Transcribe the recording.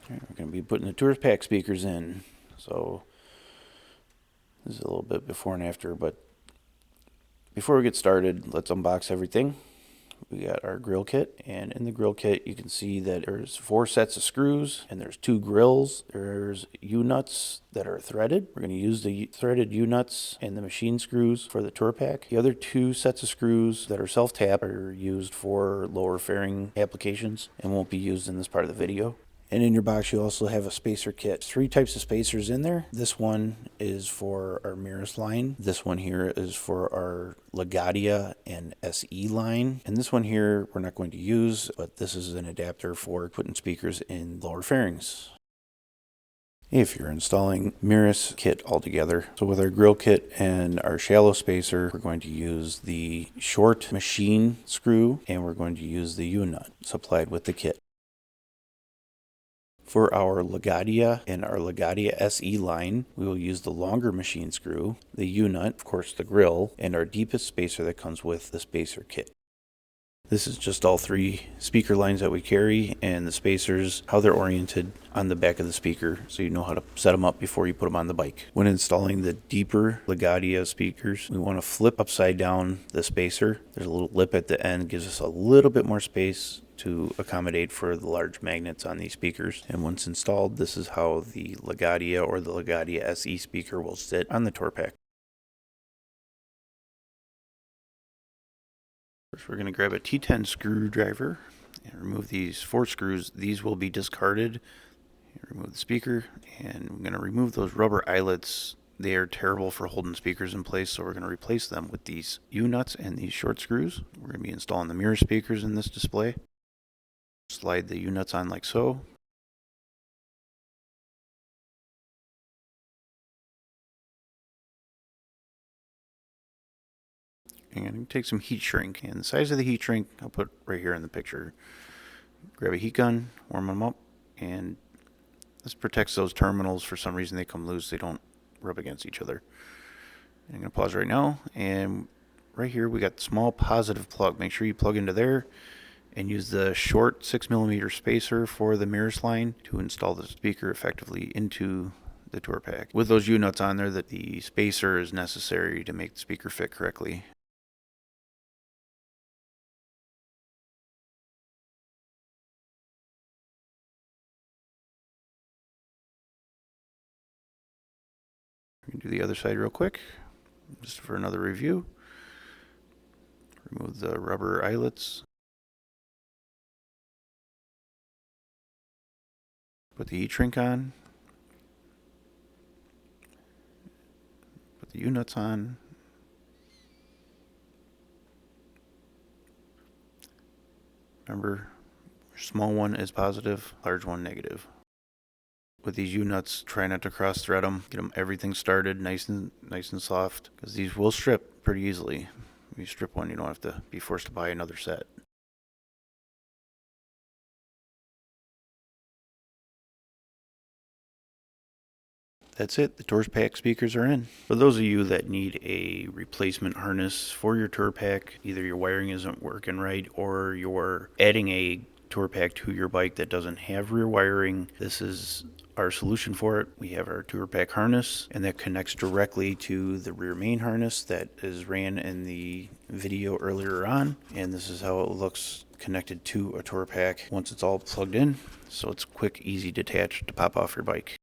We're going to be putting the tourpack speakers in. So this is a little bit before and after, but before we get started, let's unbox everything. We got our grill kit, and in the grill kit you can see that there's 4 sets of screws and there's 2 grills. There's U-nuts that are threaded. We're going to use the threaded U-nuts and the machine screws for the tourpack. The other 2 sets of screws that are self-tap are used for lower fairing applications and won't be used in this part of the video. And in your box, you also have a spacer kit. 3 types of spacers in there. This one is for our Mirus line. This one here is for our LaGuardia and SE line. And this one here we're not going to use, but this is an adapter for putting speakers in lower fairings if you're installing Mirus kit altogether. So with our grill kit and our shallow spacer, we're going to use the short machine screw, and we're going to use the U-nut supplied with the kit. For our LaGuardia and our LaGuardia SE line, we will use the longer machine screw, the U-nut, of course the grill, and our deepest spacer that comes with the spacer kit. This is just all 3 speaker lines that we carry, and the spacers, how they're oriented on the back of the speaker, so you know how to set them up before you put them on the bike. When installing the deeper LaGuardia speakers, we want to flip upside down the spacer. There's a little lip at the end, gives us a little bit more space to accommodate for the large magnets on these speakers. And once installed, this is how the LaGuardia or the LaGuardia SE speaker will sit on the tourpack. First, we're going to grab a T10 screwdriver and remove these 4 screws. These will be discarded. Remove the speaker, and we're going to remove those rubber eyelets. They are terrible for holding speakers in place, so we're going to replace them with these U-nuts and these short screws. We're going to be installing the mirror speakers in this display. Slide the U-nuts on like so. And take some heat shrink. And the size of the heat shrink, I'll put right here in the picture. Grab a heat gun, warm them up, and this protects those terminals. For some reason they come loose, they don't rub against each other. And I'm going to pause right now, and right here we got the small positive plug. Make sure you plug into there and use the short 6mm spacer for the Mirus line to install the speaker effectively into the tourpack. With those U-nuts on there, that the spacer is necessary to make the speaker fit correctly. We can do the other side real quick, just for another review. Remove the rubber eyelets. Put the heat shrink on. Put the U-nuts on. Remember, small one is positive, large one negative. With these U-nuts, try not to cross thread them. Get them everything started nice and soft, because these will strip pretty easily. If you strip one, you don't have to be forced to buy another set. That's it, the tourpack speakers are in. For those of you that need a replacement harness for your tourpack, either your wiring isn't working right or you're adding a tourpack to your bike that doesn't have rear wiring, this is our solution for it. We have our tourpack harness, and that connects directly to the rear main harness that is ran in the video earlier on, and this is how it looks connected to a tourpack once it's all plugged in. So it's quick, easy detach to pop off your bike.